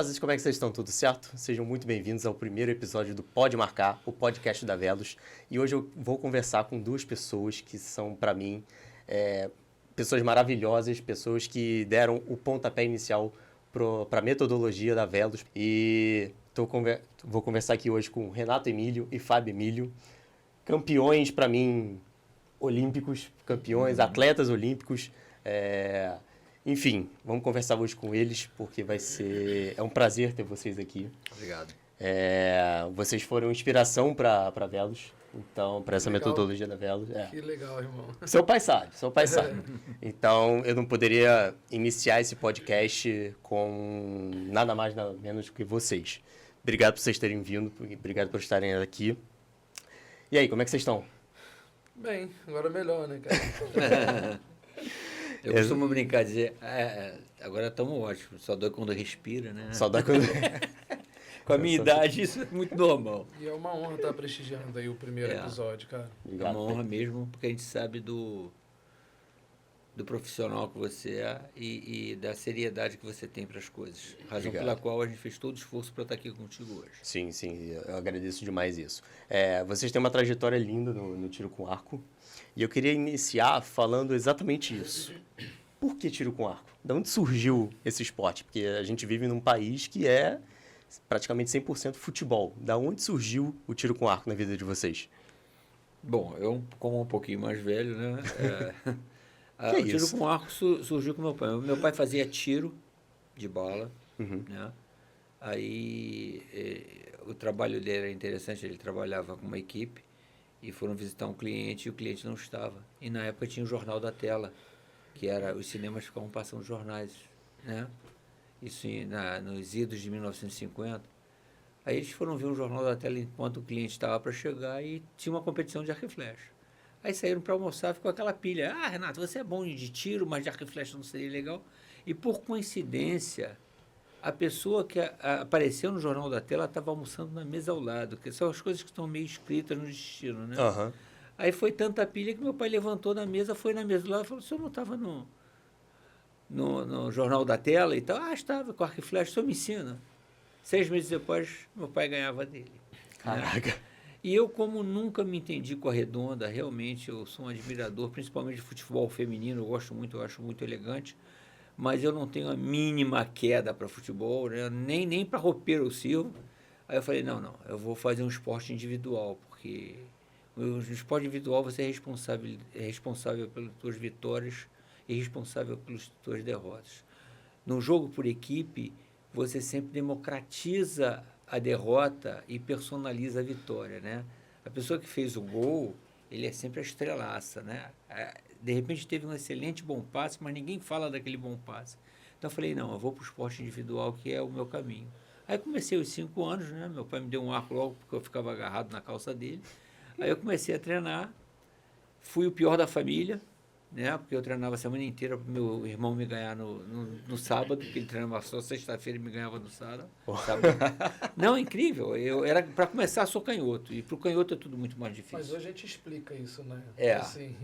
Velozes, como é que vocês estão? Tudo certo? Sejam muito bem-vindos ao primeiro episódio do Pode Marcar, o podcast da Velos. E hoje eu vou conversar com duas pessoas que são, para mim, pessoas maravilhosas, pessoas que deram o pontapé inicial para a metodologia da Velos. E vou conversar aqui hoje com Renato Emílio e Fábio Emílio, campeões, para mim, olímpicos, campeões, atletas olímpicos. Enfim, vamos conversar hoje com eles, porque é um prazer ter vocês aqui. Obrigado. Vocês foram inspiração para Velos, então, para essa metodologia da Velos. Que legal, irmão. Seu pai sabe. Então, eu não poderia iniciar esse podcast com nada mais, nada menos que vocês. Obrigado por vocês terem vindo, obrigado por estarem aqui. E aí, como é que vocês estão? Bem, agora melhor, né, cara? Eu costumo brincar, dizer, agora estamos ótimos, só dói quando respira, né? Só dói quando... Com a minha idade, isso é muito normal. E é uma honra estar prestigiando aí o primeiro episódio, cara. Obrigado. É uma honra mesmo, porque a gente sabe do profissional que você é e da seriedade que você tem para as coisas. Razão pela qual a gente fez todo o esforço para estar aqui contigo hoje. Sim, eu agradeço demais isso. Vocês têm uma trajetória linda no tiro com arco. E eu queria iniciar falando exatamente isso. Por que tiro com arco? De onde surgiu esse esporte? Porque a gente vive num país que é praticamente 100% futebol. Da onde surgiu o tiro com arco na vida de vocês? Bom, eu, como um pouquinho mais velho, né? O tiro com arco surgiu com meu pai. Meu pai fazia tiro de bola, né? Aí o trabalho dele era interessante, ele trabalhava com uma equipe e foram visitar um cliente e o cliente não estava. E na época tinha o Jornal da Tela, que era, os cinemas ficavam passando jornais, né? Isso nos idos de 1950. Aí eles foram ver um Jornal da Tela enquanto o cliente estava para chegar e tinha uma competição de arco e flecha. Aí saíram para almoçar, ficou aquela pilha. Ah, Renato, você é bom de tiro, mas de arco e flecha não seria legal. E por coincidência, a pessoa que apareceu no Jornal da Tela estava almoçando na mesa ao lado, que são as coisas que estão meio escritas no destino, né? Uhum. Aí foi tanta pilha que meu pai levantou da mesa, foi na mesa do lado e falou, o senhor não estava no Jornal da Tela e tal? Ah, estava com arco e flecha, o senhor me ensina. 6 meses depois, meu pai ganhava dele. Caraca! Né? E eu, como nunca me entendi com a redonda, realmente eu sou um admirador, principalmente de futebol feminino, eu gosto muito, eu acho muito elegante, mas eu não tenho a mínima queda para futebol, né? nem para roupeiro eu sirvo. Aí eu falei, não, eu vou fazer um esporte individual, porque no esporte individual você é responsável pelas suas vitórias e responsável pelas suas derrotas. No jogo por equipe, você sempre democratiza a derrota e personaliza a vitória, né? A pessoa que fez o gol, ele é sempre a estrelaça, né? De repente teve um excelente bom passe, mas ninguém fala daquele bom passe. Então eu falei, não, eu vou para o esporte individual, que é o meu caminho. Aí comecei os 5 anos, né? Meu pai me deu um arco logo, porque eu ficava agarrado na calça dele. Aí eu comecei a treinar, fui o pior da família, né? Porque eu treinava a semana inteira para meu irmão me ganhar no sábado, porque ele treinava só sexta-feira e me ganhava no sábado. Não, incrível. Para começar, sou canhoto. E para o canhoto é tudo muito mais difícil. Mas hoje a gente explica isso, né? Assim,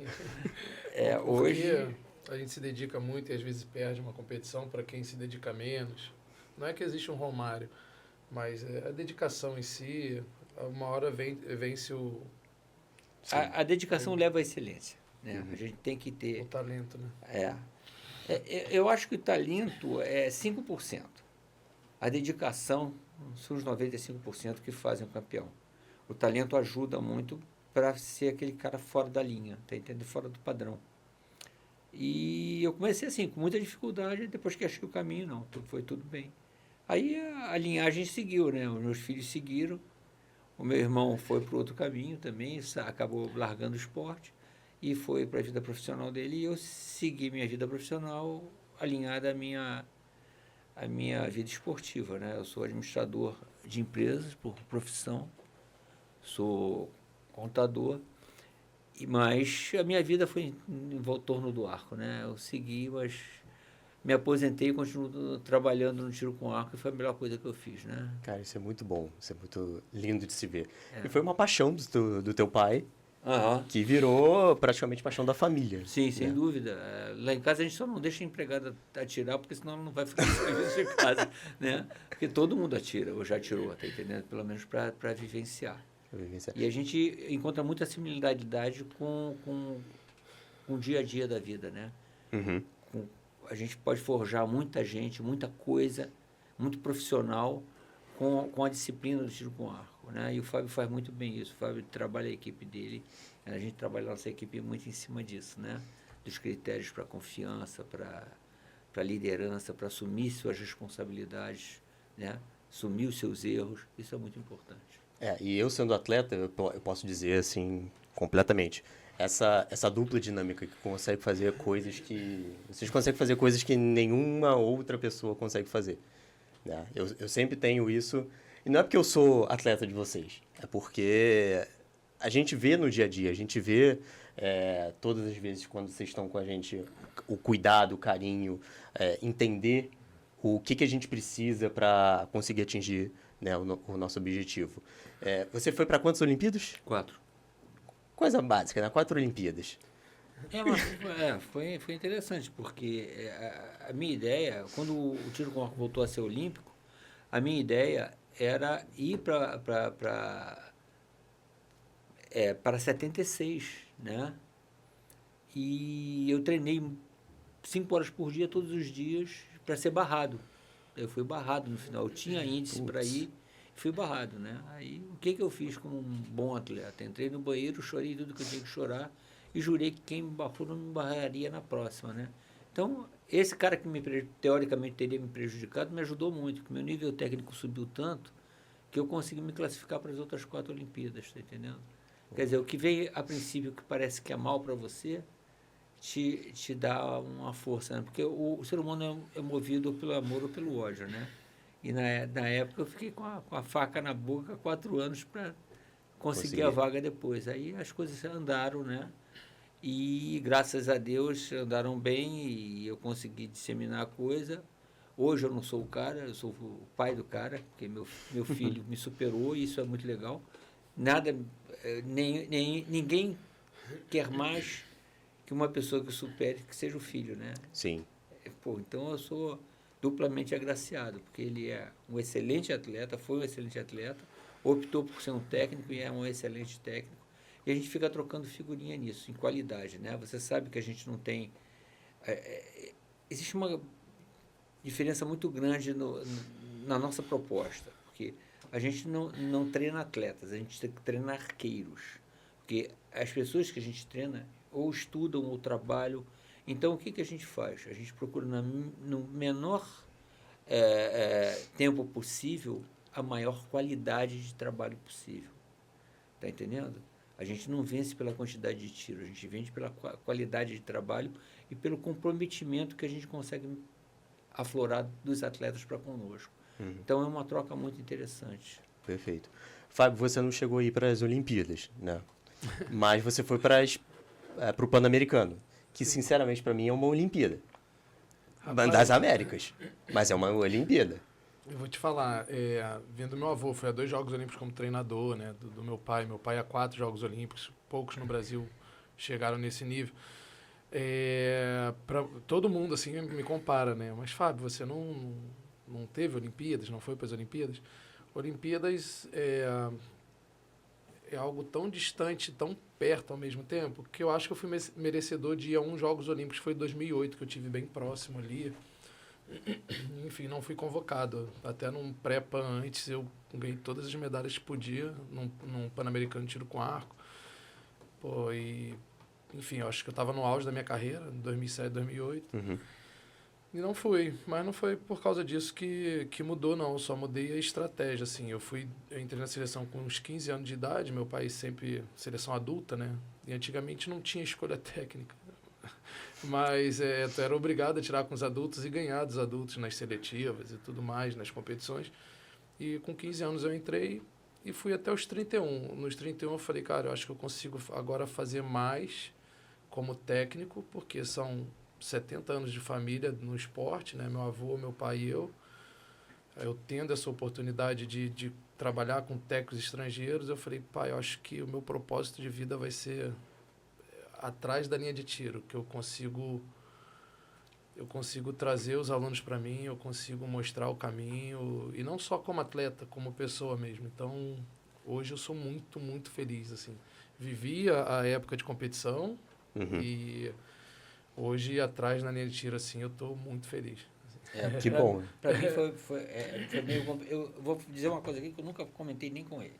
hoje a gente se dedica muito e às vezes perde uma competição para quem se dedica menos. Não é que existe um Romário, mas a dedicação em si, uma hora vence o... A dedicação leva à excelência. Né? A gente tem que ter... O talento, né? Eu acho que o talento é 5%. A dedicação são os 95% que fazem o campeão. O talento ajuda muito para ser aquele cara fora da linha, tá entendendo? Fora do padrão. E eu comecei assim, com muita dificuldade, depois que achei o caminho, não, foi tudo bem. Aí a linhagem seguiu, né? Os meus filhos seguiram, o meu irmão foi para o outro caminho também, acabou largando o esporte e foi para a vida profissional dele, e eu segui minha vida profissional alinhada à minha vida esportiva, né? Eu sou administrador de empresas por profissão, sou contador, mas a minha vida foi em torno do arco, né? Eu segui, mas me aposentei e continuo trabalhando no tiro com arco, e foi a melhor coisa que eu fiz, né? Cara, isso é muito bom, isso é muito lindo de se ver. E foi uma paixão do teu pai, que virou praticamente paixão da família. Sim, sem dúvida. Lá em casa a gente só não deixa a empregada atirar, porque senão ela não vai ficar no serviço de casa, né? Porque todo mundo atira, ou já atirou, tá entendendo? Pelo menos para vivenciar. E a gente encontra muita similaridade com o dia a dia da vida, né? A gente pode forjar muita gente, muita coisa, muito profissional com a disciplina do tiro com arco, né? E o Fábio faz muito bem isso. O Fábio trabalha a equipe dele, a gente trabalha a nossa equipe muito em cima disso, né? Dos critérios para confiança, para liderança, para assumir suas responsabilidades, né? Assumir os seus erros, isso é muito importante. E eu sendo atleta, eu posso dizer assim, completamente, essa dupla dinâmica que consegue fazer coisas que... Vocês conseguem fazer coisas que nenhuma outra pessoa consegue fazer. Né? Eu sempre tenho isso, e não é porque eu sou atleta de vocês, é porque a gente vê no dia a dia, a gente vê todas as vezes quando vocês estão com a gente, o cuidado, o carinho, entender o que a gente precisa para conseguir atingir, né, o nosso objetivo. Você foi para quantas Olimpíadas? 4. Coisa básica, né? 4 Olimpíadas. Foi interessante, porque a minha ideia, quando o tiro com arco voltou a ser olímpico, a minha ideia era ir para 76, né? E eu treinei 5 horas por dia, todos os dias, para ser barrado. Eu fui barrado no final. Eu tinha índice para ir, fui barrado, né? Aí, o que eu fiz como um bom atleta? Entrei no banheiro, chorei tudo que eu tinha que chorar e jurei que quem me barrou não me barraria na próxima, né? Então, esse cara que teoricamente teria me prejudicado me ajudou muito, porque meu nível técnico subiu tanto que eu consegui me classificar para as outras 4 Olimpíadas, tá entendendo? Quer dizer, o que vem a princípio que parece que é mal para você, te dá uma força, né? Porque o ser humano é movido pelo amor ou pelo ódio, né? E na época eu fiquei com a faca na boca 4 anos para conseguir a vaga depois. Aí as coisas andaram, né? E graças a Deus andaram bem e eu consegui disseminar a coisa. Hoje eu não sou o cara, eu sou o pai do cara, porque meu filho me superou e isso é muito legal. Ninguém quer mais que uma pessoa que supere que seja o filho, né? Sim. Então eu sou duplamente agraciado, porque ele é um excelente atleta, foi um excelente atleta, optou por ser um técnico e é um excelente técnico. E a gente fica trocando figurinha nisso, em qualidade, né? Você sabe que a gente não tem... existe uma diferença muito grande na nossa proposta, porque a gente não treina atletas, a gente treina arqueiros. Porque as pessoas que a gente treina ou estudam ou trabalham. Então, o que a gente faz? A gente procura, no menor tempo possível, a maior qualidade de trabalho possível. Está entendendo? A gente não vence pela quantidade de tiro, a gente vence pela qualidade de trabalho e pelo comprometimento que a gente consegue aflorar dos atletas para conosco. Então, é uma troca muito interessante. Perfeito. Fábio, você não chegou aí para as Olimpíadas, né? Mas você foi para o Pan-Americano, que, sinceramente, para mim é uma Olimpíada. Das Américas, mas é uma Olimpíada. Eu vou te falar, vendo meu avô, foi a 2 Jogos Olímpicos como treinador, né, do meu pai. Meu pai a 4 Jogos Olímpicos, poucos no Brasil chegaram nesse nível. Todo mundo assim me compara, né? Mas Fábio, você não teve Olimpíadas, não foi para as Olimpíadas? Olimpíadas é algo tão distante, tão perto ao mesmo tempo, que eu acho que eu fui merecedor de ir a um Jogos Olímpicos, foi em 2008, que eu tive bem próximo ali. Enfim, não fui convocado. Até num pré-pan antes, eu ganhei todas as medalhas que podia, num Pan-Americano de tiro com arco. Enfim, eu acho que eu estava no auge da minha carreira, em 2007, 2008. E não fui, mas não foi por causa disso que mudou, não. Eu só mudei a estratégia, assim. Eu entrei na seleção com uns 15 anos de idade, meu pai sempre, seleção adulta, né? E antigamente não tinha escolha técnica. Mas tu era obrigado a tirar com os adultos e ganhar dos adultos nas seletivas e tudo mais, nas competições. E com 15 anos eu entrei e fui até os 31. Nos 31 eu falei, cara, eu acho que eu consigo agora fazer mais como técnico, porque são 70 anos de família no esporte, né? Meu avô, meu pai e eu. Eu tendo essa oportunidade de trabalhar com técnicos estrangeiros, eu falei, pai, eu acho que o meu propósito de vida vai ser atrás da linha de tiro, que eu consigo trazer os alunos para mim, eu consigo mostrar o caminho, e não só como atleta, como pessoa mesmo. Então, hoje eu sou muito, muito feliz, assim. Vivi a época de competição e hoje, atrás na linha de tiro, assim, eu estou muito feliz. Que bom. Para mim foi meio... Eu vou dizer uma coisa aqui que eu nunca comentei nem com ele.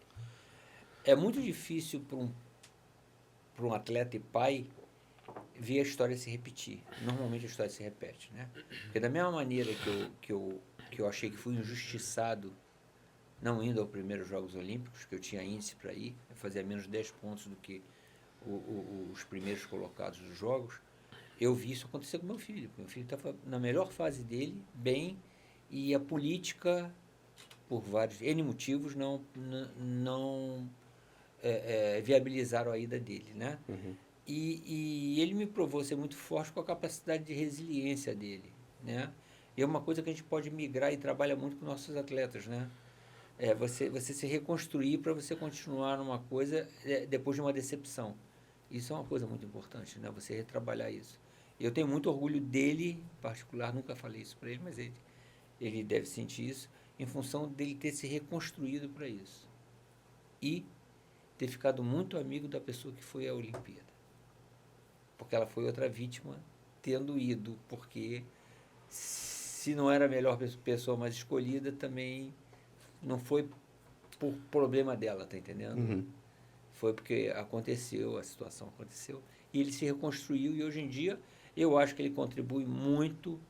É muito difícil para um atleta e pai ver a história se repetir. Normalmente a história se repete, né? Porque da mesma maneira que eu achei que fui injustiçado não indo aos primeiros Jogos Olímpicos, que eu tinha índice para ir, eu fazia menos 10 pontos do que os primeiros colocados dos Jogos, eu vi isso acontecer com meu filho. Meu filho estava na melhor fase dele, bem, e a política, por vários N motivos, não viabilizaram a ida dele, né? E ele me provou ser muito forte com a capacidade de resiliência dele, né? E é uma coisa que a gente pode migrar e trabalha muito com nossos atletas, né? Você se reconstruir para você continuar numa coisa depois de uma decepção. Isso é uma coisa muito importante, né? Você retrabalhar isso. E eu tenho muito orgulho dele, em particular, nunca falei isso para ele, mas ele deve sentir isso, em função dele ter se reconstruído para isso. E ter ficado muito amigo da pessoa que foi à Olimpíada. Porque ela foi outra vítima tendo ido, porque se não era a melhor pessoa mais escolhida, também não foi por problema dela, tá entendendo? Foi porque aconteceu, a situação aconteceu, e ele se reconstruiu, e hoje em dia eu acho que ele contribui muito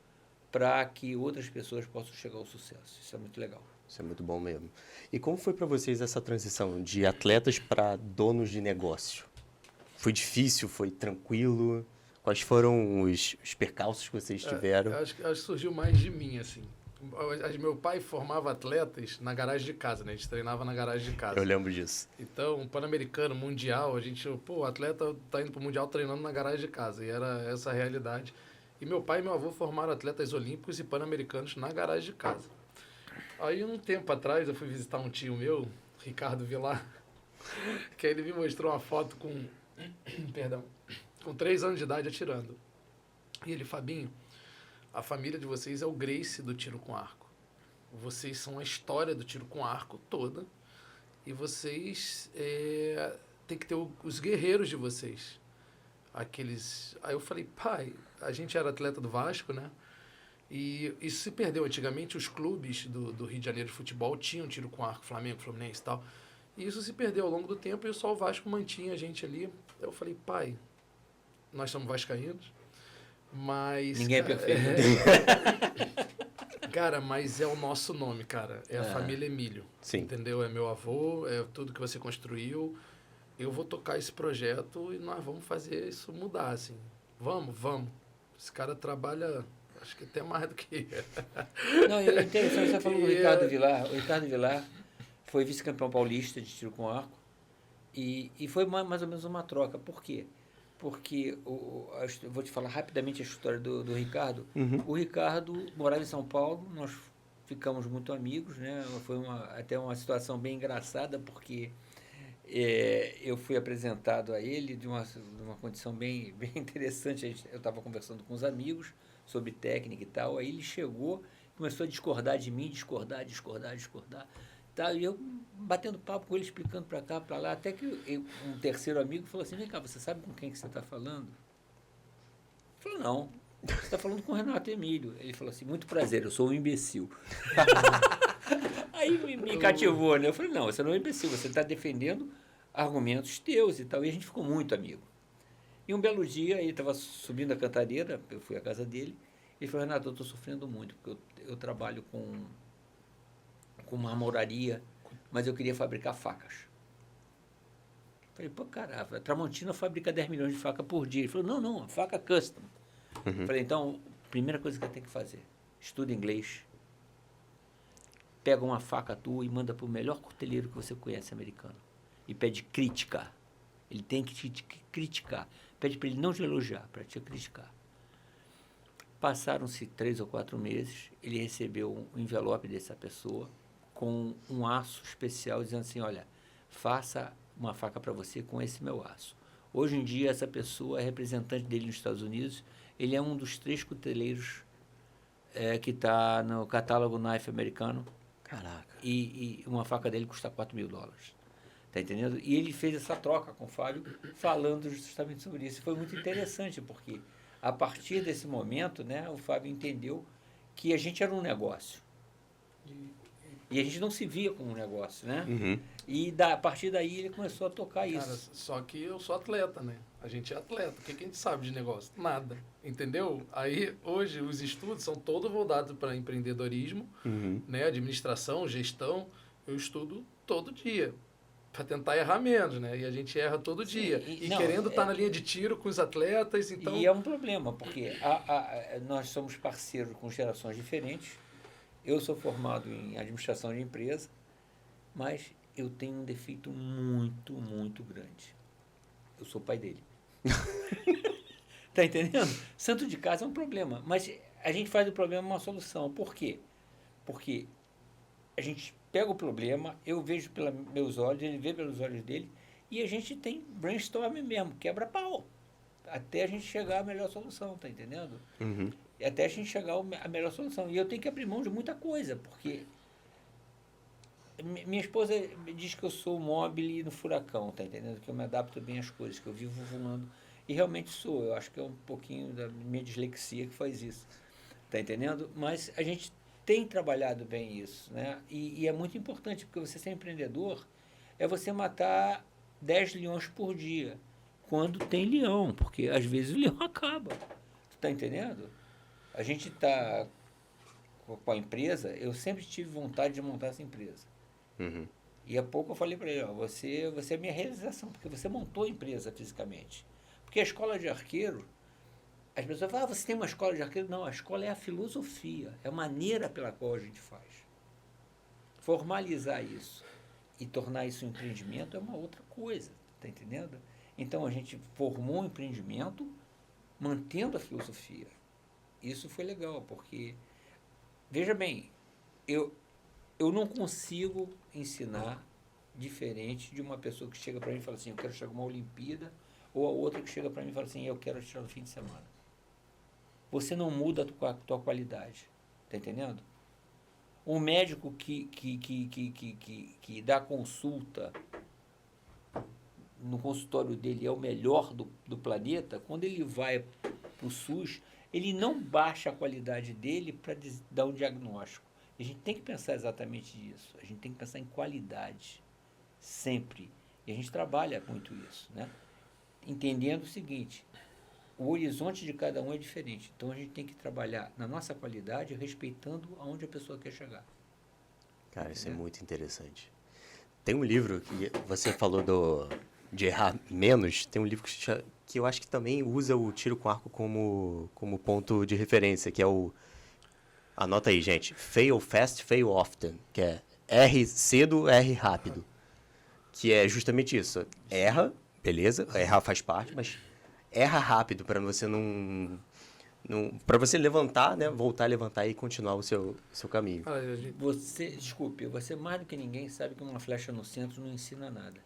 para que outras pessoas possam chegar ao sucesso. Isso é muito legal. Isso é muito bom mesmo. E como foi para vocês essa transição de atletas para donos de negócio? Foi difícil? Foi tranquilo? Quais foram os percalços que vocês tiveram? Acho que surgiu mais de mim, assim. Meu pai formava atletas na garagem de casa, né? A gente treinava na garagem de casa. Eu lembro disso. Então, Pan-Americano, Mundial, o atleta tá indo pro Mundial treinando na garagem de casa. E era essa a realidade. E meu pai e meu avô formaram atletas olímpicos e pan-americanos na garagem de casa. Aí, um tempo atrás, eu fui visitar um tio meu, Ricardo Vilar, que aí ele me mostrou uma foto com 3 anos de idade atirando. E ele, Fabinho, a família de vocês é o Gracie do tiro com arco. Vocês são a história do tiro com arco toda. E vocês têm que ter os guerreiros de vocês. Aí eu falei, pai, a gente era atleta do Vasco, né? E isso se perdeu. Antigamente, os clubes do Rio de Janeiro de futebol tinham tiro com arco, Flamengo, Fluminense e tal. E isso se perdeu ao longo do tempo e só o Vasco mantinha a gente ali. Eu falei, pai, nós somos vascaínos, mas... Ninguém é perfeito. Cara, mas é o nosso nome, cara. É a família Emílio. Sim. Entendeu? É meu avô, é tudo que você construiu. Eu vou tocar esse projeto e nós vamos fazer isso mudar, assim. Vamos. Esse cara trabalha, acho que até mais do que... Não, é interessante, você falou do Ricardo Vilar. O Ricardo Vilar foi vice-campeão paulista de tiro com arco e foi mais ou menos uma troca. Por quê? Porque, vou te falar rapidamente a história do Ricardo. O Ricardo morava em São Paulo, nós ficamos muito amigos, né? Foi até uma situação bem engraçada, porque eu fui apresentado a ele de uma condição bem interessante. Eu estava conversando com os amigos sobre técnica e tal, aí ele chegou, começou a discordar de mim, discordar. Tá, e eu batendo papo com ele, explicando para cá, para lá, até que um terceiro amigo falou assim, vem cá, você sabe com quem que você está falando? Eu falei, não, você está falando com o Renato Emílio. Ele falou assim, muito prazer, eu sou um imbecil. Aí me cativou, né? Eu falei, não, você não é um imbecil, você está defendendo argumentos teus e tal, e a gente ficou muito amigo. E um belo dia, ele estava subindo a cantareira, eu fui à casa dele, ele falou, Renato, eu estou sofrendo muito, porque eu trabalho com marmoraria, mas eu queria fabricar facas. Falei, pô, caramba, a Tramontina fabrica 10 milhões de facas por dia. Ele falou, não, faca custom. Falei, então, primeira coisa que eu tenho que fazer, estuda inglês, pega uma faca tua e manda para o melhor cuteleiro que você conhece americano e pede crítica. Ele tem que te criticar. Pede para ele não te elogiar, para te criticar. Passaram-se 3 ou 4 meses, ele recebeu um envelope dessa pessoa com um aço especial, dizendo assim, olha, faça uma faca para você com esse meu aço. Hoje em dia, essa pessoa é representante dele nos Estados Unidos, ele é um dos 3 cuteleiros que está no catálogo Knife americano. Caraca. E uma faca dele custa $4.000. Tá entendendo? E ele fez essa troca com o Fábio, falando justamente sobre isso. E foi muito interessante, porque a partir desse momento, né, o Fábio entendeu que a gente era um negócio. E a gente não se via como um negócio, né? Uhum. E a partir daí ele começou a tocar isso. Cara, só que eu sou atleta, né? A gente é atleta. O que a gente sabe de negócio? Nada. Entendeu? Aí, hoje, os estudos são todos voltados para empreendedorismo, né? Administração, gestão. Eu estudo todo dia. Para tentar errar menos, né? E a gente erra todo dia. E querendo estar na linha de tiro com os atletas, então... E é um problema, porque nós somos parceiros com gerações diferentes. Eu sou formado em administração de empresa, mas eu tenho um defeito muito, muito grande. Eu sou pai dele. Tá entendendo? Santo de casa é um problema, mas a gente faz do problema uma solução. Por quê? Porque a gente pega o problema, eu vejo pelos meus olhos, ele vê pelos olhos dele, e a gente tem brainstorming mesmo, quebra pau, até a gente chegar à melhor solução, tá entendendo? Uhum. E até a gente chegar à melhor solução. E eu tenho que abrir mão de muita coisa, porque minha esposa diz que eu sou mobile no furacão, tá entendendo? Que eu me adapto bem às coisas, que eu vivo voando. E realmente sou. Eu acho que é um pouquinho da minha dislexia que faz isso, tá entendendo? Mas a gente tem trabalhado bem isso, né? E é muito importante, porque você ser empreendedor é você matar 10 leões por dia, quando tem leão, porque às vezes o leão acaba. Tu tá entendendo? A gente está com a empresa, eu sempre tive vontade de montar essa empresa. Uhum. E há pouco eu falei para ele, ó, você é a minha realização, porque você montou a empresa fisicamente. Porque a escola de arqueiro, as pessoas falam, você tem uma escola de arqueiro? Não, a escola é a filosofia, é a maneira pela qual a gente faz. Formalizar isso e tornar isso um empreendimento é uma outra coisa, tá entendendo? Então a gente formou um empreendimento mantendo a filosofia. Isso foi legal, porque, veja bem, eu não consigo ensinar diferente de uma pessoa que chega para mim e fala assim, eu quero chegar a uma Olimpíada, ou a outra que chega para mim e fala assim, eu quero tirar no fim de semana. Você não muda a tua qualidade, tá entendendo? Um médico que dá consulta no consultório dele é o melhor do planeta, quando ele vai para o SUS, ele não baixa a qualidade dele para dar um diagnóstico. A gente tem que pensar exatamente nisso. A gente tem que pensar em qualidade, sempre. E a gente trabalha muito isso, né? Entendendo o seguinte, o horizonte de cada um é diferente. Então, a gente tem que trabalhar na nossa qualidade, respeitando aonde a pessoa quer chegar. Cara, isso é muito interessante. Tem um livro que você falou de errar menos, tem um livro que eu acho que também usa o tiro com arco como ponto de referência, que é o... Anota aí, gente. Fail fast, fail often. Que é R cedo, R rápido. Que é justamente isso. Erra, beleza, errar faz parte, mas erra rápido para você não para você levantar, né? Voltar a levantar e continuar o seu caminho. Você mais do que ninguém sabe que uma flecha no centro não ensina nada.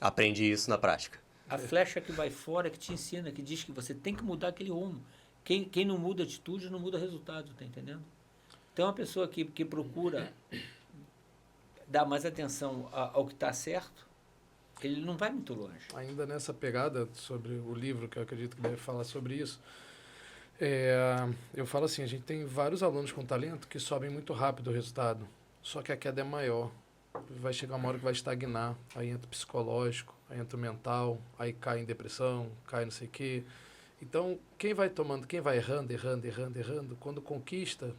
Aprendi isso na prática. A flecha que vai fora, que te ensina, que diz que você tem que mudar aquele rumo. Quem não muda atitude, não muda resultado, tá entendendo? Então, uma pessoa que procura dar mais atenção ao que está certo, ele não vai muito longe. Ainda nessa pegada sobre o livro, que eu acredito que deve falar sobre isso, eu falo assim, a gente tem vários alunos com talento que sobem muito rápido o resultado, só que a queda é maior. Vai chegar uma hora que vai estagnar, aí entra o psicológico, aí entra o mental, aí cai em depressão, cai não sei o quê. Então, quem vai errando, quando conquista,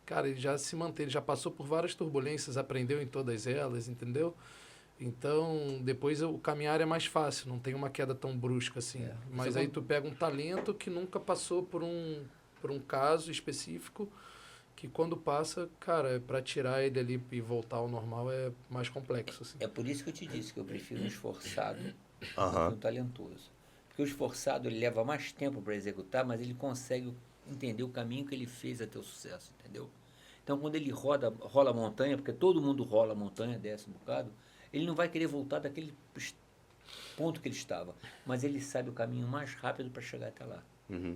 cara, ele já se mantém, ele já passou por várias turbulências, aprendeu em todas elas, entendeu? Então, depois o caminhar é mais fácil, não tem uma queda tão brusca assim. Mas aí tu pega um talento que nunca passou por um caso específico, que quando passa, cara, para tirar ele ali e voltar ao normal é mais complexo. Assim. É por isso que eu te disse que eu prefiro um esforçado do que um talentoso. Porque o esforçado ele leva mais tempo para executar, mas ele consegue entender o caminho que ele fez até o sucesso, entendeu? Então, quando ele rola a montanha, porque todo mundo rola a montanha, desce um bocado, ele não vai querer voltar daquele ponto que ele estava, mas ele sabe o caminho mais rápido para chegar até lá.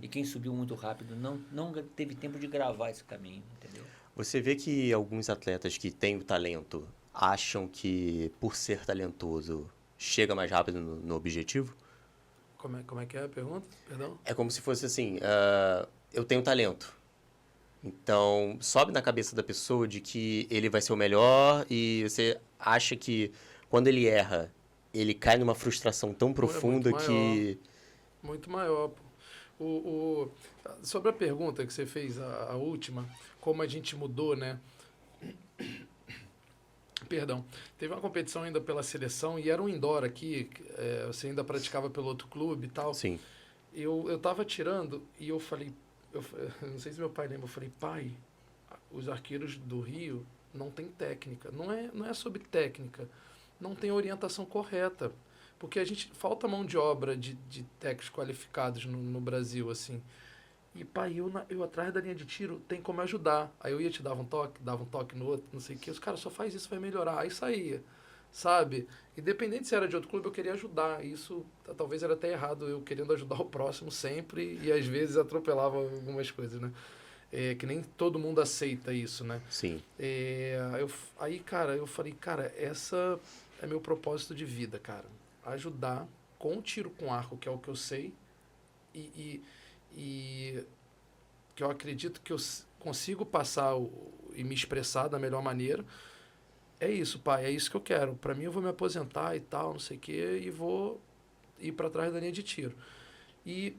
E quem subiu muito rápido não teve tempo de gravar esse caminho, entendeu? Você vê que alguns atletas que têm o talento acham que, por ser talentoso, chega mais rápido no objetivo? Como é que é a pergunta? Perdão? É como se fosse assim, eu tenho talento. Então, sobe na cabeça da pessoa de que ele vai ser o melhor e você acha que, quando ele erra, ele cai numa frustração tão profunda que... Muito maior, pô. Sobre a pergunta que você fez, a última, como a gente mudou, né? Perdão. Teve uma competição ainda pela seleção e era um indoor aqui, você ainda praticava pelo outro clube e tal. Sim. Eu tava tirando e eu falei, eu não sei se meu pai lembra, eu falei, pai, os arqueiros do Rio não tem técnica. Não é sobre técnica, não tem orientação correta. Porque a gente falta mão de obra de técnicos qualificados no Brasil, assim. E, pai, eu atrás da linha de tiro tem como ajudar. Aí eu ia te dar um toque no outro, não sei o quê. Os caras só faz isso, vai melhorar. Aí saía, sabe? Independente se era de outro clube, eu queria ajudar. Isso talvez era até errado, eu querendo ajudar o próximo sempre e às vezes atropelava algumas coisas, né? Que nem todo mundo aceita isso, né? Sim. Aí, cara, eu falei, cara, essa é meu propósito de vida, cara. Ajudar com o tiro com arco, que é o que eu sei, e que eu acredito que eu consigo passar e me expressar da melhor maneira. É isso, pai, é isso que eu quero. Para mim, eu vou me aposentar e tal, não sei o quê, e vou ir para trás da linha de tiro. E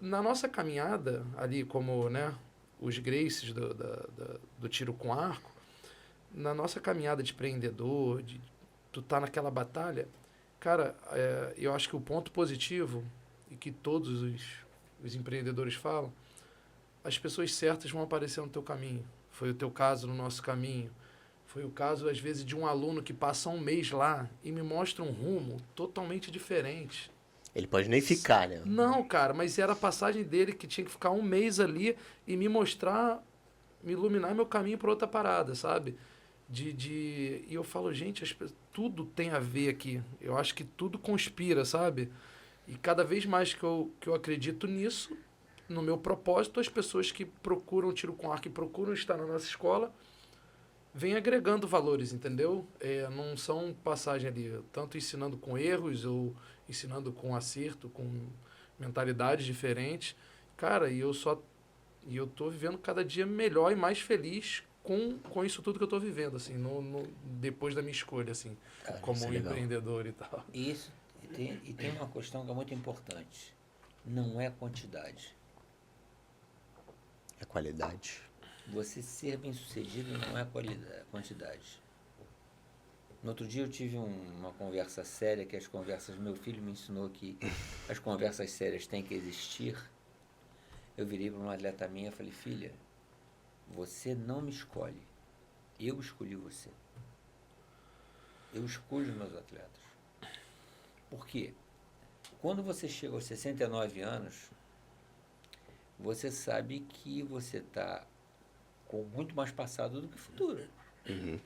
na nossa caminhada, ali como, né, os Gracies do tiro com arco, na nossa caminhada de empreendedor, de tu tá naquela batalha, cara, eu acho que o ponto positivo, e que todos os empreendedores falam, as pessoas certas vão aparecer no teu caminho. Foi o teu caso no nosso caminho. Foi o caso, às vezes, de um aluno que passa um mês lá e me mostra um rumo totalmente diferente. Ele pode nem ficar, né? Não, cara, mas era a passagem dele que tinha que ficar um mês ali e me mostrar, me iluminar meu caminho para outra parada, sabe? E eu falo, gente, tudo tem a ver aqui. Eu acho que tudo conspira, sabe? E cada vez mais que eu acredito nisso, no meu propósito, as pessoas que procuram tiro com arco e procuram estar na nossa escola, vêm agregando valores, entendeu? Não são passagem ali, tanto ensinando com erros ou ensinando com acerto, com mentalidades diferentes. Cara, e eu tô vivendo cada dia melhor e mais feliz com isso tudo que eu tô vivendo, assim, depois da minha escolha, assim, Cara, como isso é legal. empreendedor e tal. Isso, e tem uma questão que é muito importante. Não é quantidade. É qualidade. Você ser bem-sucedido não é quantidade. No outro dia eu tive uma conversa séria, que meu filho me ensinou que as conversas sérias têm que existir. Eu virei para uma atleta minha e falei, filha, você não me escolhe, eu escolhi você. Eu escolho os meus atletas. Por quê? Quando você chega aos 69 anos, você sabe que você está com muito mais passado do que futuro. Uhum.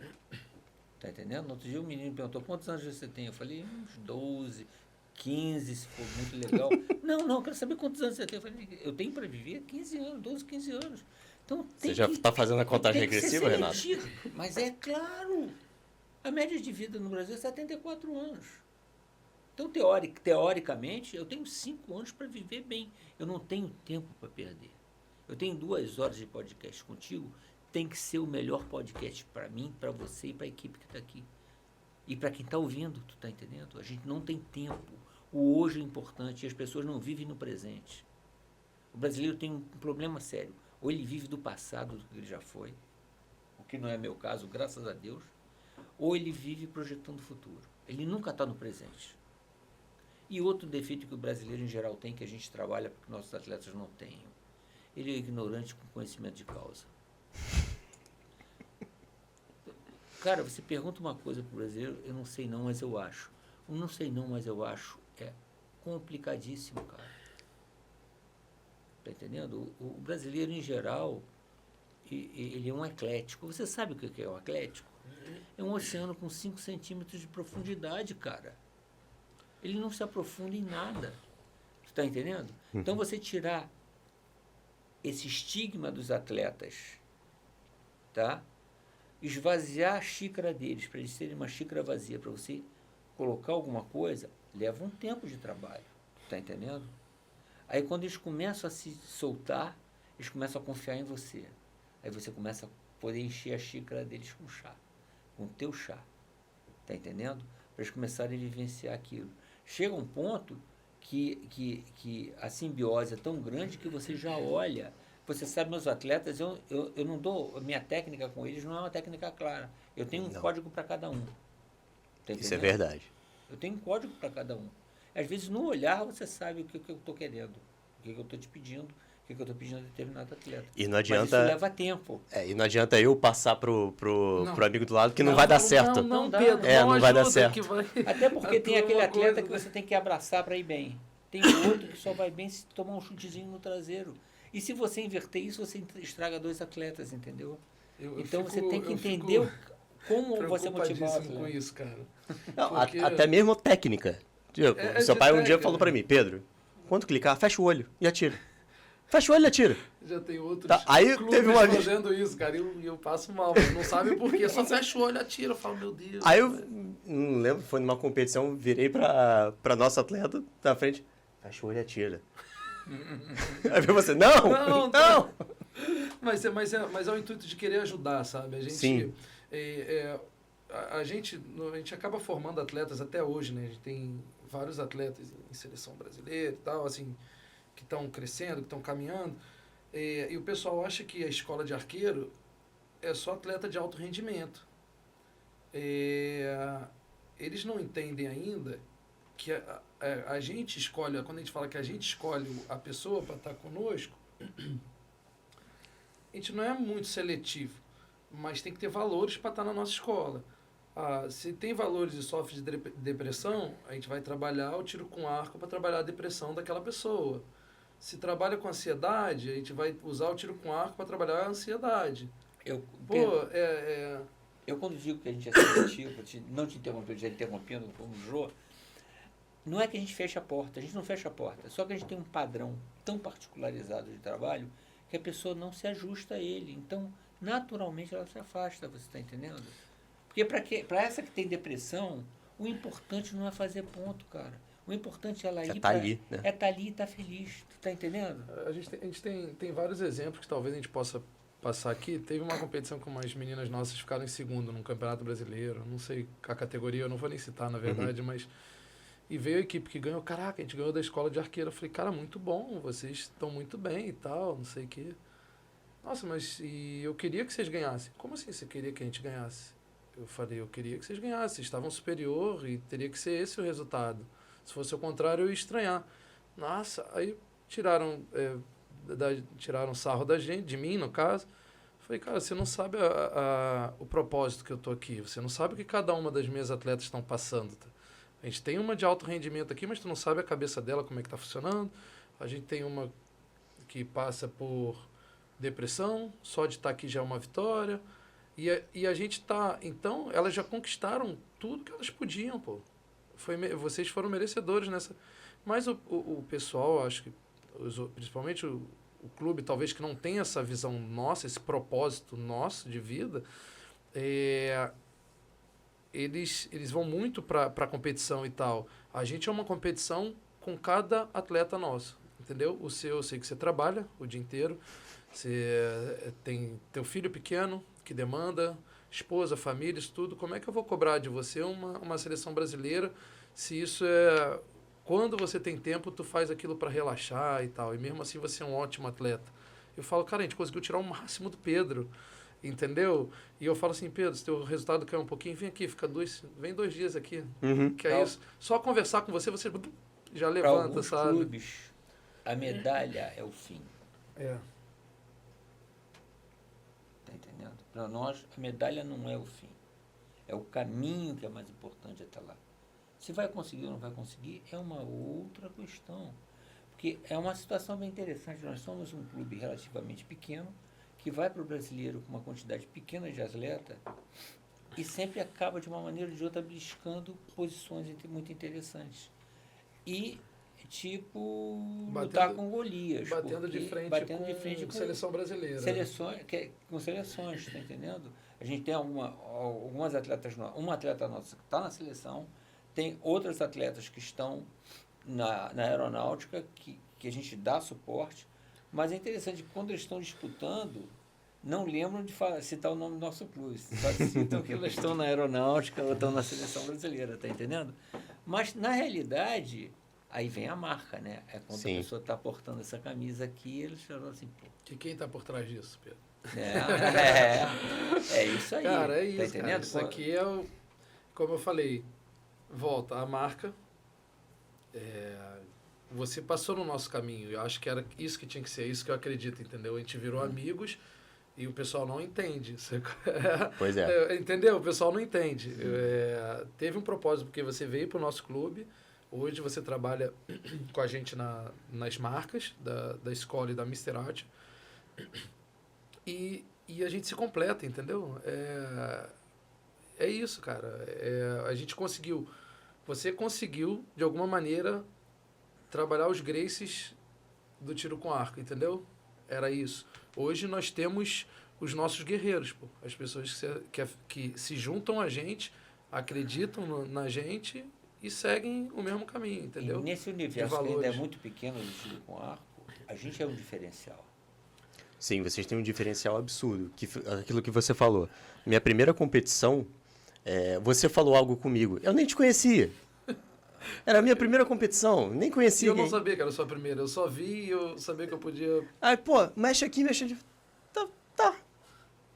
Tá entendendo? No outro dia o menino perguntou, quantos anos você tem? Eu falei, uns 12, 15, se for muito legal. Não, eu quero saber quantos anos você tem. Eu falei, eu tenho para viver 15 anos, 12, 15 anos. Então, Você já está fazendo a contagem tem que ser regressiva, Renato? seletivo. Mas é claro, a média de vida no Brasil é 74 anos. Então, teoricamente, eu tenho 5 anos para viver bem. Eu não tenho tempo para perder. Eu tenho 2 horas de podcast contigo, tem que ser o melhor podcast para mim, para você e para a equipe que está aqui. E para quem está ouvindo, tu está entendendo? A gente não tem tempo. O hoje é importante e as pessoas não vivem no presente. O brasileiro tem um problema sério. Ou ele vive do passado, do que ele já foi, o que não é meu caso, graças a Deus, ou ele vive projetando o futuro. Ele nunca está no presente. E outro defeito que o brasileiro em geral tem, que a gente trabalha para que nossos atletas não tenham, ele é ignorante com conhecimento de causa. Cara, você pergunta uma coisa para o brasileiro, eu não sei não, mas eu acho. O não sei não, mas eu acho é complicadíssimo, cara. Tá entendendo? O brasileiro em geral, ele é um eclético. Você sabe o que é um eclético? É um oceano com 5 centímetros de profundidade, cara. Ele não se aprofunda em nada. Você está entendendo? Então, você tirar esse estigma dos atletas, tá? Esvaziar a xícara deles, para eles serem uma xícara vazia, para você colocar alguma coisa, leva um tempo de trabalho. Está entendendo? Aí, quando eles começam a se soltar, eles começam a confiar em você. Aí você começa a poder encher a xícara deles com chá, com o teu chá. Está entendendo? Para eles começarem a vivenciar aquilo. Chega um ponto que a simbiose é tão grande que você já olha. Você sabe, meus atletas, eu não dou. A minha técnica com eles não é uma técnica clara. Eu tenho um código para cada um. Tá, isso é verdade. Eu tenho um código para cada um. Às vezes, no olhar, você sabe o que eu estou querendo, o que eu estou te pedindo, o que eu estou pedindo a determinado atleta. E não adianta, mas isso leva tempo. E não adianta eu passar pro amigo do lado que não vai dar certo. Não, Pedro, não vai dar certo. Até porque tem aquele atleta que você tem que abraçar para ir bem. Tem outro que só vai bem se tomar um chutezinho no traseiro. E se você inverter isso, você estraga 2 atletas, entendeu? Então você tem que entender como você motivar o atleta. Com isso, cara. Não, Porque... até mesmo técnica. Tipo, seu pai um dia falou pra mim, Pedro, quando clicar, fecha o olho e atira. Fecha o olho e atira. Já tem outros aí clubes teve uma vez fazendo isso, cara, e eu passo mal, mas não sabe por quê, só fecha o olho e atira, eu falo, meu Deus. Aí eu não lembro, foi numa competição, virei pra nosso atleta na frente, fecha o olho e atira. Aí você, não! Mas é o intuito de querer ajudar, sabe? A gente, sim. A gente acaba formando atletas até hoje, né? A gente tem vários atletas em seleção brasileira e tal, assim, que estão crescendo, que estão caminhando, e o pessoal acha que a escola de arqueiro é só atleta de alto rendimento. Eles não entendem ainda que a gente escolhe, quando a gente fala que a gente escolhe a pessoa para estar conosco, a gente não é muito seletivo, mas tem que ter valores para estar na nossa escola. Se tem valores e sofre de depressão, a gente vai trabalhar o tiro com arco para trabalhar a depressão daquela pessoa. Se trabalha com ansiedade, a gente vai usar o tiro com arco para trabalhar a ansiedade. Eu quando digo que a gente é seletivo, não te interrompendo, já interrompendo como Jô, não é que a gente fecha a porta, a gente não fecha a porta, só que a gente tem um padrão tão particularizado de trabalho que a pessoa não se ajusta a ele. Então, naturalmente, ela se afasta, você está entendendo? Porque para essa que tem depressão, o importante não é fazer ponto, cara. O importante é ela ir ali, né? É estar ali e estar feliz. Tu tá entendendo? A gente tem vários exemplos que talvez a gente possa passar aqui. Teve uma competição com umas meninas nossas ficaram em segundo num campeonato brasileiro. Não sei a categoria, eu não vou nem citar, na verdade, mas... E veio a equipe que ganhou. Caraca, a gente ganhou da escola de arqueiro. Eu falei, cara, muito bom, vocês estão muito bem e tal, não sei o quê. Nossa, mas eu queria que vocês ganhassem. Como assim você queria que a gente ganhasse? Eu falei, eu queria que vocês ganhassem. Vocês estavam superior e teria que ser esse o resultado. Se fosse o contrário, eu ia estranhar. Nossa, aí tiraram sarro da gente, de mim, no caso. Falei, cara, você não sabe o propósito que eu tô aqui. Você não sabe o que cada uma das minhas atletas estão passando. Tá? A gente tem uma de alto rendimento aqui, mas tu não sabe a cabeça dela, como é que tá funcionando. A gente tem uma que passa por depressão, só de estar aqui já é uma vitória. E a gente tá... Então, elas já conquistaram tudo que elas podiam, pô. Vocês foram merecedores nessa... Mas o pessoal, acho que, principalmente o clube, talvez que não tenha essa visão nossa, esse propósito nosso de vida, eles vão muito para a competição e tal. A gente é uma competição com cada atleta nosso, entendeu? Eu sei que você trabalha o dia inteiro, você tem teu filho pequeno que demanda, esposa, família, isso tudo. Como é que eu vou cobrar de você uma seleção brasileira se isso é... Quando você tem tempo, tu faz aquilo para relaxar e tal. E mesmo assim você é um ótimo atleta. Eu falo, cara, a gente conseguiu tirar o máximo do Pedro, entendeu? E eu falo assim, Pedro, se teu resultado caiu um pouquinho, vem aqui, vem 2 dias aqui. Que é isso. Só conversar com você já levanta, pra sabe? Clubes, a medalha é o fim. Tá entendendo? Para nós, a medalha não é o fim. É o caminho que é mais importante até lá. Se vai conseguir ou não vai conseguir, é uma outra questão. Porque é uma situação bem interessante. Nós somos um clube relativamente pequeno, que vai para o brasileiro com uma quantidade pequena de atleta e sempre acaba de uma maneira ou de outra beliscando posições muito interessantes. E, tipo, lutar com Golias. Batendo de frente com seleção brasileira. Com seleções, tá entendendo? A gente tem algumas atletas, uma atleta nossa que está na seleção, tem outras atletas que estão na aeronáutica, que a gente dá suporte, mas é interessante que quando eles estão disputando, não lembram de citar o nome do nosso clube, só citam que elas estão na aeronáutica ou estão na seleção brasileira, tá entendendo? Mas, na realidade, aí vem a marca, né? É quando Sim. a pessoa está portando essa camisa aqui, eles falam assim, pô. E quem está por trás disso, Pedro? É isso aí. Cara, é isso, tá entendendo? cara. Isso aqui é, como eu falei, volta a marca. Você passou no nosso caminho. Eu acho que era isso que tinha que ser, isso que eu acredito, entendeu? A gente virou amigos e o pessoal não entende. Pois é. Entendeu? O pessoal não entende. Teve um propósito, porque você veio para o nosso clube. Hoje você trabalha com a gente nas marcas da escola e da Mr. Art. E a gente se completa, entendeu? É isso, cara. A gente conseguiu. Você conseguiu, de alguma maneira, trabalhar os graces do tiro com arco, entendeu? Era isso. Hoje nós temos os nossos guerreiros, pô. As pessoas que se juntam a gente, acreditam na gente e seguem o mesmo caminho, entendeu? E nesse universo que ainda é muito pequeno do tiro com arco, a gente é um diferencial. Sim, vocês têm um diferencial absurdo. Aquilo que você falou. Minha primeira competição, você falou algo comigo. Eu nem te conhecia. Era a minha primeira competição, nem conhecia. E eu não sabia que era a sua primeira. Eu só vi e eu sabia que eu podia... Aí, pô, mexe aqui, mexe ali. Tá.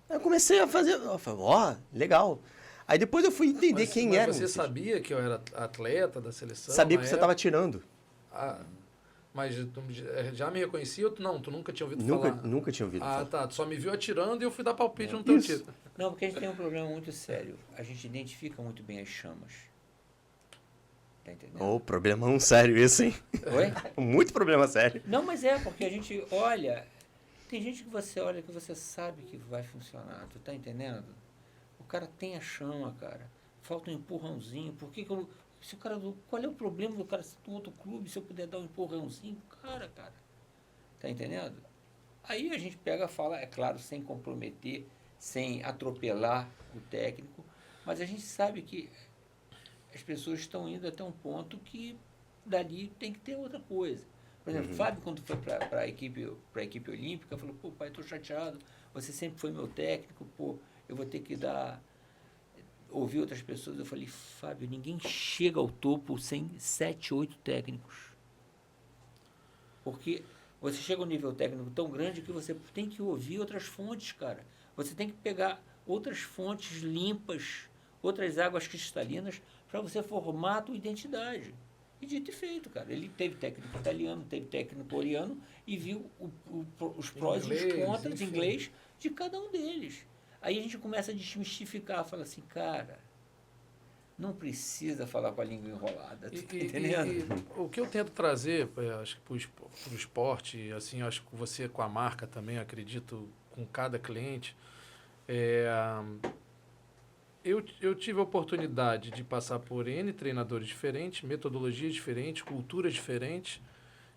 Aí eu comecei a fazer... Eu falei, legal. Aí depois eu fui entender quem era. Mas você sabia que eu era atleta da seleção? Sabia que você estava tirando. Mas tu já me reconhecia ou tu nunca tinha ouvido falar? Nunca tinha ouvido falar. Tá. Tu só me viu atirando e eu fui dar palpite no teu tiro. Não, porque a gente tem um problema muito sério. A gente identifica muito bem as chamas. Tá entendendo? Problemão sério esse, hein? Oi? Muito problema sério. Não, mas porque a gente olha... Tem gente que você olha que você sabe que vai funcionar. Tu tá entendendo? O cara tem a chama, cara. Falta um empurrãozinho. Por que eu... Se o cara, qual é o problema do cara do outro clube se eu puder dar um empurrãozinho? Cara. Tá entendendo? Aí a gente pega e fala, é claro, sem comprometer, sem atropelar o técnico, mas a gente sabe que as pessoas estão indo até um ponto que dali tem que ter outra coisa. Por exemplo, Fábio, quando foi para a equipe olímpica, falou, pô, pai, estou chateado, você sempre foi meu técnico, pô, eu vou ter que ouvir outras pessoas. Eu falei, Fábio, ninguém chega ao topo sem 7, 8 técnicos. Porque você chega a um nível técnico tão grande que você tem que ouvir outras fontes, cara. Você tem que pegar outras fontes limpas, outras águas cristalinas, para você formar a tua identidade. E dito e feito, cara. Ele teve técnico italiano, teve técnico coreano e viu os prós e os contras em inglês de cada um deles. Aí a gente começa a desmistificar, fala assim, cara, não precisa falar com a língua enrolada, tá entendendo? O que eu tento trazer, acho que para o esporte, assim, acho que você com a marca também, acredito, com cada cliente, eu tive a oportunidade de passar por N treinadores diferentes, metodologias diferentes, culturas diferentes.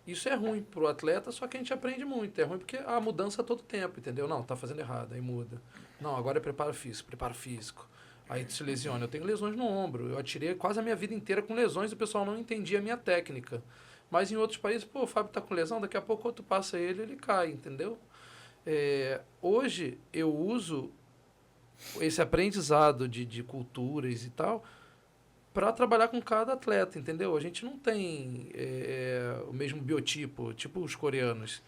Isso é ruim para o atleta, só que a gente aprende muito. É ruim porque a mudança todo tempo, entendeu? Não, tá fazendo errado, aí muda. Não, agora é preparo físico. Aí tu se lesiona. Eu tenho lesões no ombro. Eu atirei quase a minha vida inteira com lesões e o pessoal não entendia a minha técnica. Mas em outros países, pô, o Fábio tá com lesão, daqui a pouco outro passa ele cai, entendeu? Hoje eu uso esse aprendizado de culturas e tal para trabalhar com cada atleta, entendeu? A gente não tem o mesmo biotipo, tipo os coreanos.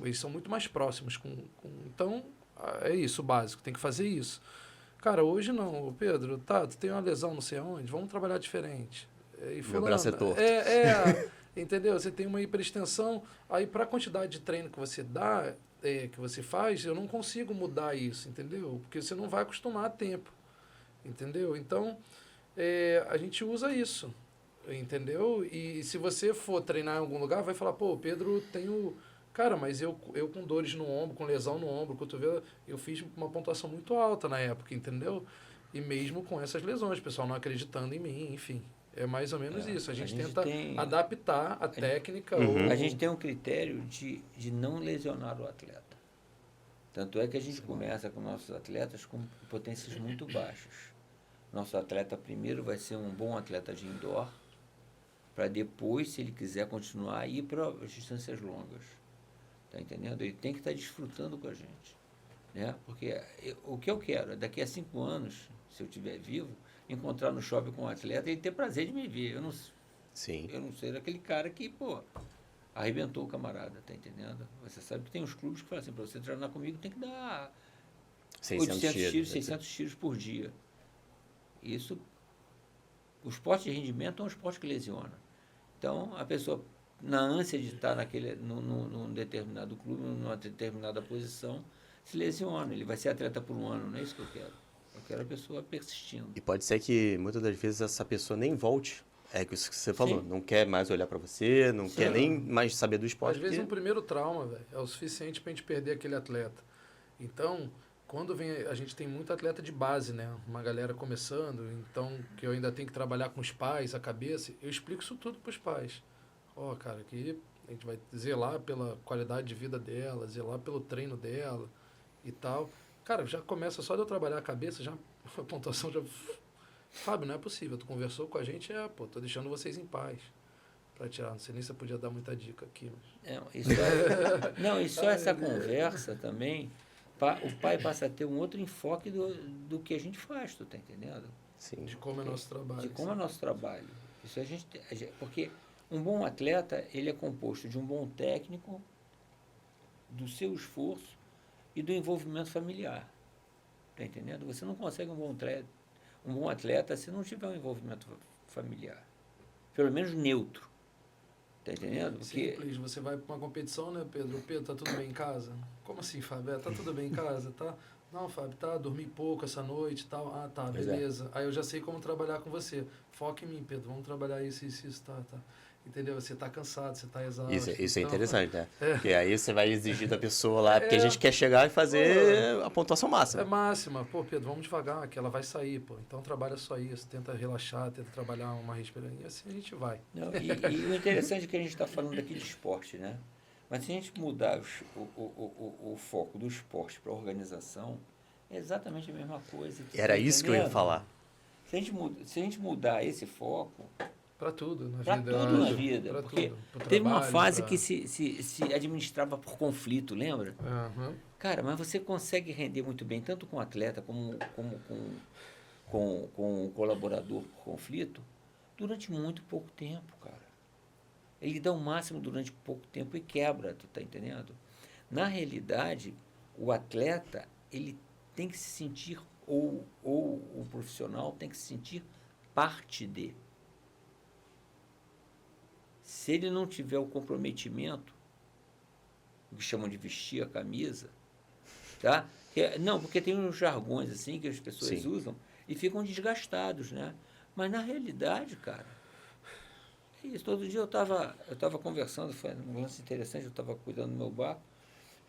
Eles são muito mais próximos. Então, é isso, o básico, tem que fazer isso. Cara, hoje não, Pedro, tu tem uma lesão não sei aonde, vamos trabalhar diferente. Meu braço é torto. Entendeu? Você tem uma hiperextensão, aí para a quantidade de treino que você dá, que você faz, eu não consigo mudar isso, entendeu? Porque você não vai acostumar a tempo, entendeu? Então, a gente usa isso, entendeu? E se você for treinar em algum lugar, vai falar, pô, o Pedro tem Cara, mas eu com dores no ombro, com lesão no ombro, cotovelo, eu fiz uma pontuação muito alta na época, entendeu? E mesmo com essas lesões, o pessoal não acreditando em mim, enfim. É mais ou menos isso. A gente tenta adaptar a técnica. A gente tem um critério de não lesionar o atleta. Tanto é que a gente começa com nossos atletas com potências muito baixas. Nosso atleta primeiro vai ser um bom atleta de indoor, para depois, se ele quiser continuar, ir para distâncias longas. Tá entendendo? Ele tem que estar desfrutando com a gente. Né? Porque o que eu quero, daqui a 5 anos, se eu estiver vivo, encontrar no shopping com um atleta e ter prazer de me ver. Eu não sei daquele cara que, pô, arrebentou o camarada, tá entendendo? Você sabe que tem uns clubes que falam assim, para você treinar comigo tem que dar 800 tiros, 600 tiros por dia. Isso, o esporte de rendimento é um esporte que lesiona. Então, a pessoa, na ânsia de estar num determinado clube, numa determinada posição, se lesiona. Ele vai ser atleta por um ano, não é isso que eu quero. Eu quero a pessoa persistindo. E pode ser que, muitas das vezes, essa pessoa nem volte. É isso que você falou. Sim. Não quer mais olhar para você, não quer nem mais saber do esporte. Às vezes, um primeiro trauma, velho, é o suficiente para a gente perder aquele atleta. Então, quando vem... A gente tem muito atleta de base, né? Uma galera começando, então, que eu ainda tenho que trabalhar com os pais, a cabeça. Eu explico isso tudo para os pais. Ó, cara, aqui a gente vai zelar pela qualidade de vida dela, zelar pelo treino dela e tal. Cara, já começa só de eu trabalhar a cabeça, já a pontuação já... Fábio, não é possível. Tu conversou com a gente, tô deixando vocês em paz. Para tirar, não sei nem se você podia dar muita dica aqui. Mas... E só essa conversa também, o pai passa a ter um outro enfoque do que a gente faz, tu tá entendendo? Sim. De como é nosso trabalho. De como é nosso trabalho. Isso porque um bom atleta, ele é composto de um bom técnico, do seu esforço e do envolvimento familiar. Tá entendendo? Você não consegue um bom atleta se não tiver um envolvimento familiar. Pelo menos neutro. Tá entendendo? Porque... Simples, você vai para uma competição, né, Pedro? Pedro, tá tudo bem em casa? Como assim, Fábio? Tá tudo bem em casa, tá? Não, Fábio, tá, dormi pouco essa noite e tal. Ah, tá, beleza. Aí eu já sei como trabalhar com você. Foca em mim, Pedro, vamos trabalhar isso, tá. Entendeu? Você tá cansado, você tá exausto. Isso é interessante, né? Porque aí você vai exigir da pessoa lá, porque a gente quer chegar e fazer a pontuação máxima. É máxima. Pô, Pedro, vamos devagar, que ela vai sair, pô. Então trabalha só isso, tenta relaxar, tenta trabalhar uma respiração, e assim a gente vai. Não, e o interessante é que a gente está falando aqui de esporte, né? Mas se a gente mudar o foco do esporte para a organização, é exatamente a mesma coisa. Era isso que eu ia falar. Se a gente mudar esse foco... Para tudo na vida. Para tudo na vida. Porque tudo. Teve uma fase que se administrava por conflito, lembra? Uhum. Cara, mas você consegue render muito bem, tanto com o atleta como com o colaborador por conflito, durante muito pouco tempo, cara. Ele dá o máximo durante pouco tempo e quebra, tu tá entendendo? Na realidade, o atleta, ele tem que se sentir, ou o profissional tem que se sentir parte de. Se ele não tiver o comprometimento, o que chamam de vestir a camisa, tá? Não, porque tem uns jargões assim que as pessoas usam e ficam desgastados, né? Mas na realidade, cara, é isso. Todo dia eu tava conversando, foi um lance interessante, eu estava cuidando do meu barco,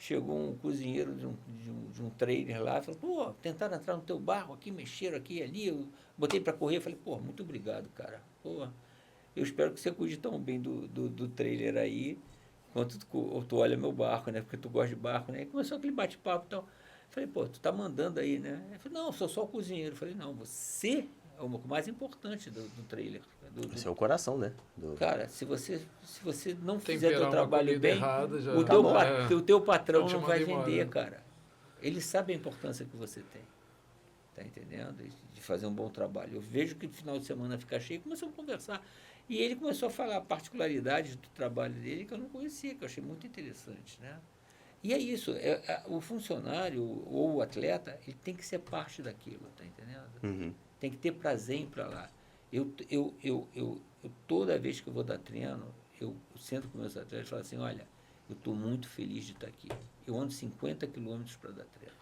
chegou um cozinheiro de um trailer lá e falou, pô, tentaram entrar no teu barco aqui, mexeram aqui e ali, eu botei para correr, eu falei, pô, muito obrigado, cara, pô. Eu espero que você cuide tão bem do trailer aí, quanto tu olha meu barco, né? Porque tu gosta de barco, né? E começou aquele bate-papo e tal. Falei, pô, tu tá mandando aí, né? Ele falou, não, sou só o cozinheiro. Eu falei, não, você é o mais importante do trailer. Esse é o coração, né? Cara, se você não fizer teu trabalho bem, errada, já... o teu patrão não vai vender, cara. Ele sabe a importância que você tem. Tá entendendo? De fazer um bom trabalho. Eu vejo que no final de semana fica cheio, começamos a conversar. E ele começou a falar particularidades do trabalho dele que eu não conhecia, que eu achei muito interessante, né? E é isso, o funcionário ou o atleta, ele tem que ser parte daquilo, tá entendendo? Uhum. Tem que ter prazer em ir para lá. Eu, toda vez que eu vou dar treino, eu sento com meus atletas e falo assim, olha, eu estou muito feliz de estar aqui. Eu ando 50 quilômetros para dar treino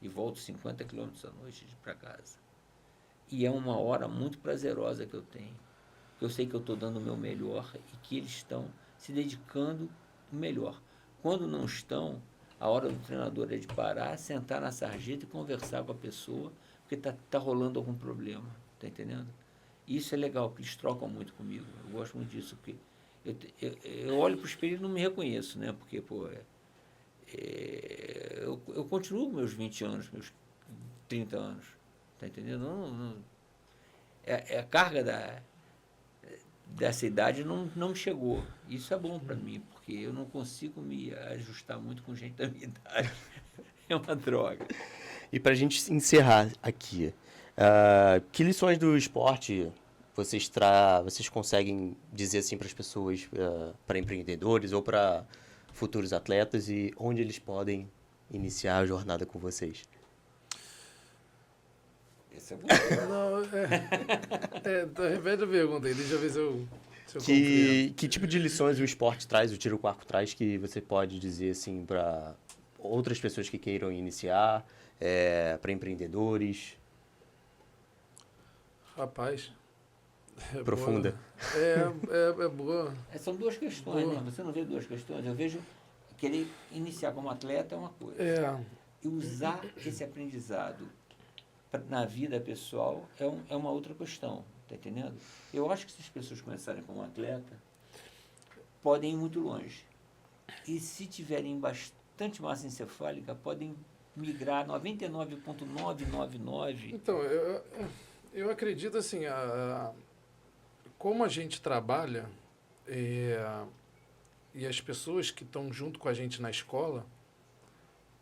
e volto 50 quilômetros à noite para casa. E é uma hora muito prazerosa que eu tenho. Eu sei que eu estou dando o meu melhor e que eles estão se dedicando o melhor. Quando não estão, a hora do treinador é de parar, sentar na sarjeta e conversar com a pessoa, porque tá rolando algum problema, tá entendendo? Isso é legal, porque eles trocam muito comigo. Eu gosto muito disso, porque eu olho para o espelho e não me reconheço, né? Porque, pô, eu continuo com meus 20 anos, meus 30 anos, tá entendendo? A carga dessa idade não me chegou. Isso é bom para mim, porque eu não consigo me ajustar muito com gente da minha idade. É uma droga. E para a gente encerrar aqui, que lições do esporte vocês conseguem dizer assim para as pessoas, para empreendedores ou para futuros atletas, e onde eles podem iniciar a jornada com vocês? Esse é bom. Não, repete a pergunta aí, deixa eu ver se eu Que tipo de lições o esporte traz, o tiro com arco traz, que você pode dizer assim para outras pessoas que queiram iniciar, para empreendedores? Rapaz. Profunda. É boa. São duas questões, né? Você não vê duas questões. Eu vejo querer iniciar como atleta é uma coisa. E usar esse aprendizado na vida pessoal é uma outra questão, tá entendendo? Eu acho que se as pessoas começarem como atleta, podem ir muito longe. E se tiverem bastante massa encefálica, podem migrar 99,999. Então, eu acredito assim, como a gente trabalha e as pessoas que estão junto com a gente na escola,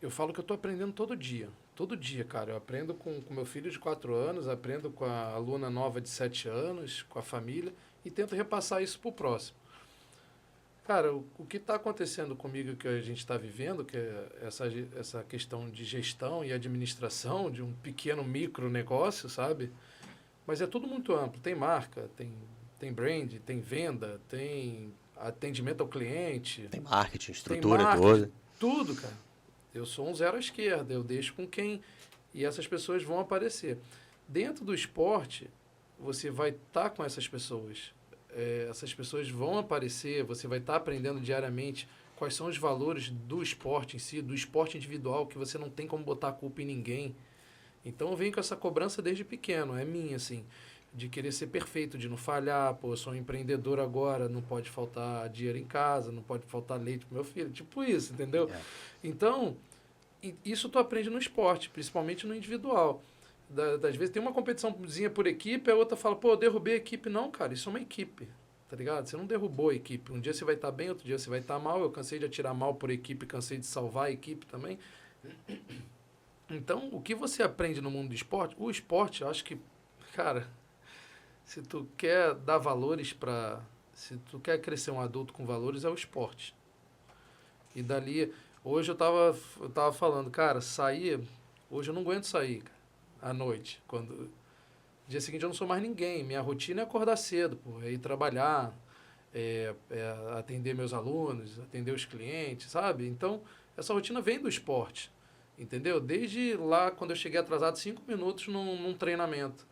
eu falo que eu estou aprendendo todo dia. Todo dia, cara. Eu aprendo com meu filho de 4 anos, aprendo com a aluna nova de 7 anos, com a família, e tento repassar isso para o próximo. Cara, o que está acontecendo comigo, que a gente está vivendo, que é essa questão de gestão e administração de um pequeno micro negócio, sabe? Mas é tudo muito amplo. Tem marca, tem brand, tem venda, tem atendimento ao cliente. Tem marketing, estrutura toda. Tudo, cara. Eu sou um zero à esquerda, eu deixo com quem... E essas pessoas vão aparecer. Dentro do esporte, você vai estar com essas pessoas. Essas pessoas vão aparecer, você vai estar aprendendo diariamente quais são os valores do esporte em si, do esporte individual, que você não tem como botar a culpa em ninguém. Então eu venho com essa cobrança desde pequeno, é minha, assim, de querer ser perfeito, de não falhar. Pô, eu sou um empreendedor agora, não pode faltar dinheiro em casa, não pode faltar leite pro meu filho, tipo isso, entendeu? Então, isso tu aprende no esporte, principalmente no individual. Das vezes tem uma competiçãozinha por equipe, a outra fala, pô, eu derrubei a equipe. Não, cara, isso é uma equipe, tá ligado? Você não derrubou a equipe. Um dia você vai estar bem, outro dia você vai estar mal. Eu cansei de atirar mal por equipe, cansei de salvar a equipe também. Então, o que você aprende no mundo do esporte? O esporte, eu acho que, cara, se tu quer dar valores para... Se tu quer crescer um adulto com valores, é o esporte. E dali... Hoje eu tava falando, cara, sair... Hoje eu não aguento sair, cara, à noite. No dia seguinte eu não sou mais ninguém. Minha rotina é acordar cedo, pô, é ir trabalhar, atender meus alunos, atender os clientes, sabe? Então, essa rotina vem do esporte, entendeu? Desde lá, quando eu cheguei atrasado 5 minutos num treinamento.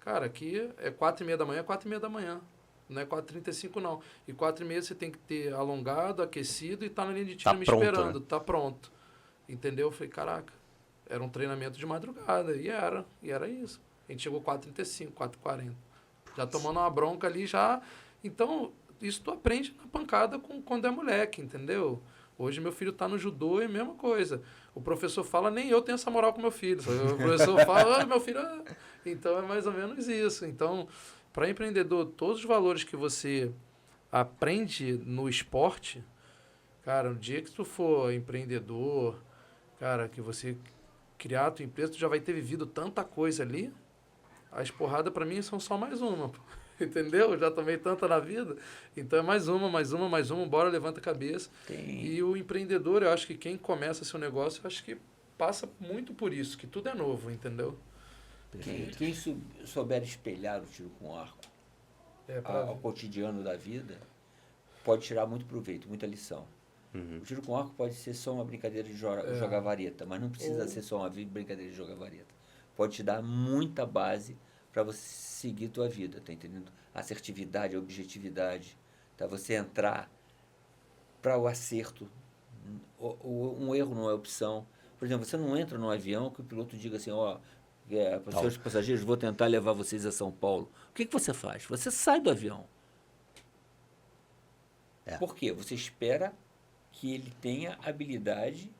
Cara, aqui é 4h30 da manhã, 4h30 da manhã. Não é 4h35, não. E 4h30 você tem que ter alongado, aquecido e tá na linha de tiro me esperando. Né? Tá pronto. Entendeu? Eu falei, caraca, era um treinamento de madrugada. E era isso. A gente chegou 4h35, 4h40. Já tomando uma bronca ali, já... Então, isso tu aprende na pancada quando é moleque, entendeu? Hoje meu filho tá no judô e a mesma coisa. O professor fala, nem eu tenho essa moral com meu filho. O professor fala, meu filho... Então, é mais ou menos isso. Então... Para empreendedor, todos os valores que você aprende no esporte, cara, no dia que tu for empreendedor, cara, que você criar a tua empresa, tu já vai ter vivido tanta coisa ali, as porradas para mim são só mais uma, entendeu? Já tomei tanta na vida, então é mais uma, bora, levanta a cabeça. E o empreendedor, eu acho que quem começa seu negócio, eu acho que passa muito por isso, que tudo é novo, entendeu? Quem souber espelhar o tiro com arco ao cotidiano da vida, pode tirar muito proveito, muita lição. O tiro com arco pode ser só uma brincadeira de jogar vareta, mas não precisa ser só uma brincadeira de jogar vareta. Pode te dar muita base para você seguir tua vida, tá entendendo? Assertividade, objetividade, tá? Você entrar para o acerto Um erro não é opção. Por exemplo, você não entra num avião que o piloto diga assim, ó, para os seus passageiros, vou tentar levar vocês a São Paulo. O que você faz? Você sai do avião. Por quê? Você espera que ele tenha habilidade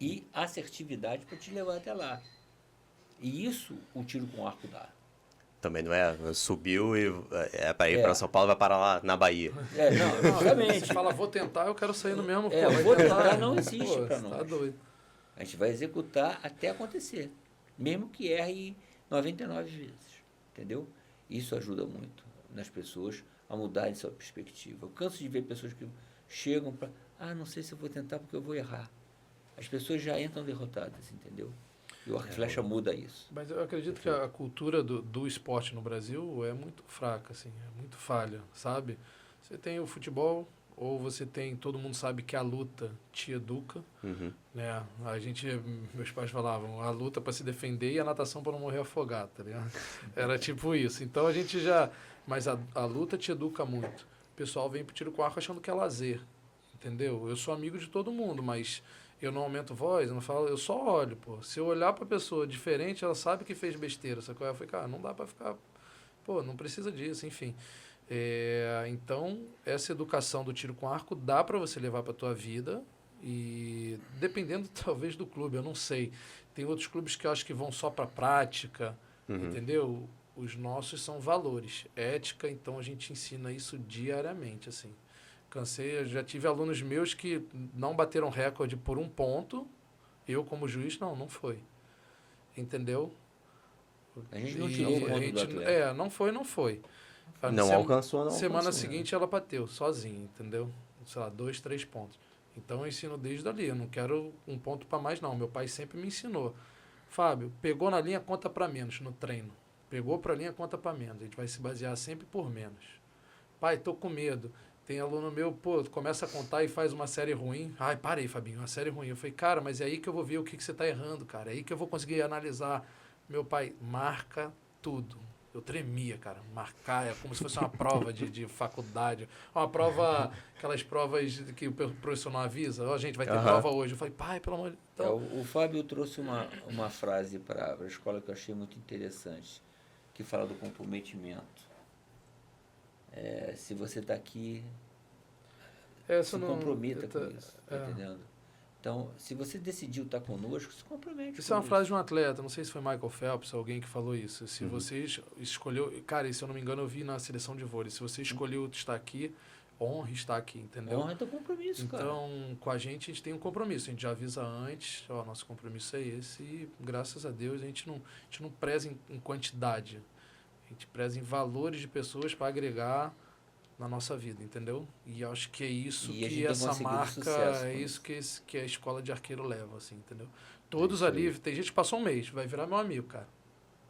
e assertividade para te levar até lá. E isso o tiro com arco dá. Também não é, subiu e é para ir para São Paulo, vai parar lá na Bahia. Não, exatamente. Se fala, vou tentar, eu quero sair no mesmo. Vou tentar não existe para nós. Tá doido. A gente vai executar até acontecer. Mesmo que erre 99 vezes. Entendeu? Isso ajuda muito nas pessoas a mudarem sua perspectiva. Eu canso de ver pessoas que chegam para... não sei se eu vou tentar porque eu vou errar. As pessoas já entram derrotadas, entendeu? E o arco e flecha muda isso. Mas eu acredito que a cultura do esporte no Brasil é muito fraca, assim, é muito falha, sabe? Você tem o futebol, ou você tem... Todo mundo sabe que a luta te educa, né? Meus pais falavam, a luta para se defender e a natação para não morrer afogado, tá ligado? Era tipo isso. Então a gente já... Mas a luta te educa muito. O pessoal vem pro tiro com arco achando que é lazer, entendeu? Eu sou amigo de todo mundo, mas... Eu não aumento voz, eu não falo, eu só olho, pô. Se eu olhar pra pessoa diferente, ela sabe que fez besteira. Só que eu falei, cara, não dá pra ficar... Pô, não precisa disso, enfim. Então, essa educação do tiro com arco dá pra você levar pra tua vida e dependendo, talvez, do clube, eu não sei. Tem outros clubes que eu acho que vão só pra prática, entendeu? Os nossos são valores, ética, então a gente ensina isso diariamente, assim. Eu já tive alunos meus que não bateram recorde por um ponto. Eu, como juiz, não foi. Entendeu? A gente não tirou o ponto do atleta. Não foi. Não alcançou, não Semana seguinte ela bateu, sozinha, entendeu? Sei lá, 2, 3 pontos. Então eu ensino desde ali. Eu não quero um ponto para mais, não. Meu pai sempre me ensinou. Fábio, pegou na linha, conta para menos no treino. Pegou para a linha, conta para menos. A gente vai se basear sempre por menos. Pai, tô com medo. Tem aluno meu, começa a contar e faz uma série ruim. Ai, parei, Fabinho, uma série ruim. Eu falei, cara, mas é aí que eu vou ver o que você está errando, cara. É aí que eu vou conseguir analisar. Meu pai, marca tudo. Eu tremia, cara. Marcar é como se fosse uma prova de faculdade. Uma prova, aquelas provas que o professor não avisa. Ó, gente, vai ter prova hoje. Eu falei, pai, pelo amor de Deus. O Fábio trouxe uma frase para a escola que eu achei muito interessante, que fala do comprometimento. Se você está aqui, se comprometa com isso, tá entendendo? Então, se você decidiu estar conosco, se compromete. Isso é uma frase de um atleta, não sei se foi Michael Phelps, alguém que falou isso. Se você escolheu... Cara, se eu não me engano, eu vi na seleção de vôlei. Se você escolheu estar aqui, honre estar aqui, entendeu? Honra teu compromisso, cara. Então, com a gente tem um compromisso. A gente já avisa antes, nosso compromisso é esse. E, graças a Deus, a gente não preza em quantidade. A gente preza em valores de pessoas para agregar na nossa vida, entendeu? E acho que é isso que essa marca, isso que a escola de arqueiro leva, assim, entendeu? Todos ali, tem gente que passou um mês, vai virar meu amigo, cara.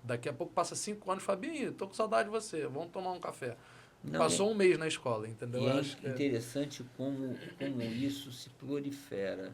Daqui a pouco passa 5 anos, Fabinho, tô com saudade de você, vamos tomar um café. Passou um mês na escola, entendeu? E é interessante como isso se prolifera.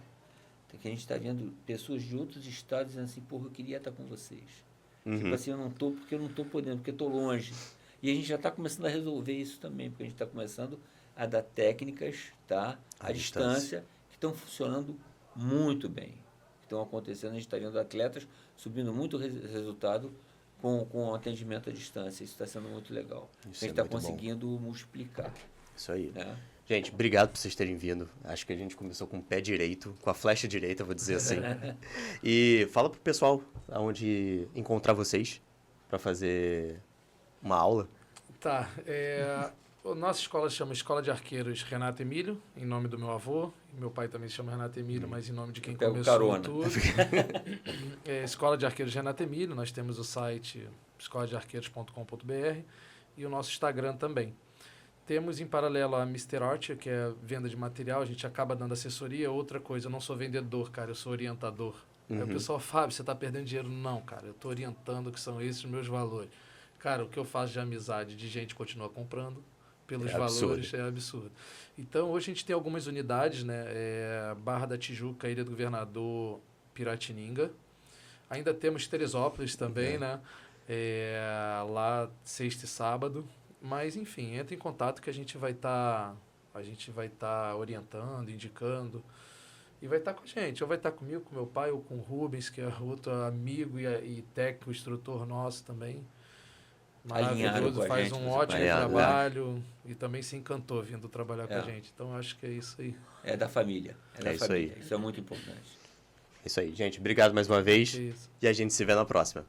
Que a gente está vendo pessoas de outros estados dizendo assim, porra, eu queria estar com vocês. Tipo assim, eu não estou porque eu não estou podendo, porque eu estou longe. E a gente já está começando a resolver isso também, porque a gente está começando a dar técnicas, tá, à distância, que estão funcionando muito bem. Estão acontecendo, a gente está vendo atletas subindo muito resultado com o atendimento à distância. Isso está sendo muito legal. Isso a gente está conseguindo multiplicar. Isso aí. Né? Gente, obrigado por vocês terem vindo. Acho que a gente começou com o pé direito, com a flecha direita, vou dizer assim. E fala pro pessoal aonde encontrar vocês para fazer uma aula. Tá. A nossa escola se chama Escola de Arqueiros Renato Emílio, em nome do meu avô. Meu pai também se chama Renato Emílio, mas em nome de quem começou tudo. Escola de Arqueiros Renato Emílio. Nós temos o site escoladearqueiros.com.br e o nosso Instagram também. Temos em paralelo a Mr. Art, que é venda de material. A gente acaba dando assessoria. Outra coisa, eu não sou vendedor, cara, eu sou orientador. Aí o pessoal, Fábio, você está perdendo dinheiro? Não, cara, eu estou orientando que são esses os meus valores. Cara, o que eu faço de amizade, de gente continua comprando pelos valores, é absurdo. Então, hoje a gente tem algumas unidades, né? Barra da Tijuca, Ilha do Governador, Piratininga. Ainda temos Teresópolis também, né? Lá, sexta e sábado. Mas, enfim, entra em contato que a gente vai estar orientando, indicando. E vai estar com a gente, ou vai estar comigo, com meu pai, ou com o Rubens, que é outro amigo e técnico, instrutor nosso também. Alinhado Maravilhoso, com a faz gente, um você ótimo vai. trabalho e também se encantou vindo trabalhar com a É. gente. Então, acho que é isso aí. É da família. É da isso família. aí. Isso é muito importante. Isso aí, gente. Obrigado mais uma vez. Que isso. E a gente se vê na próxima.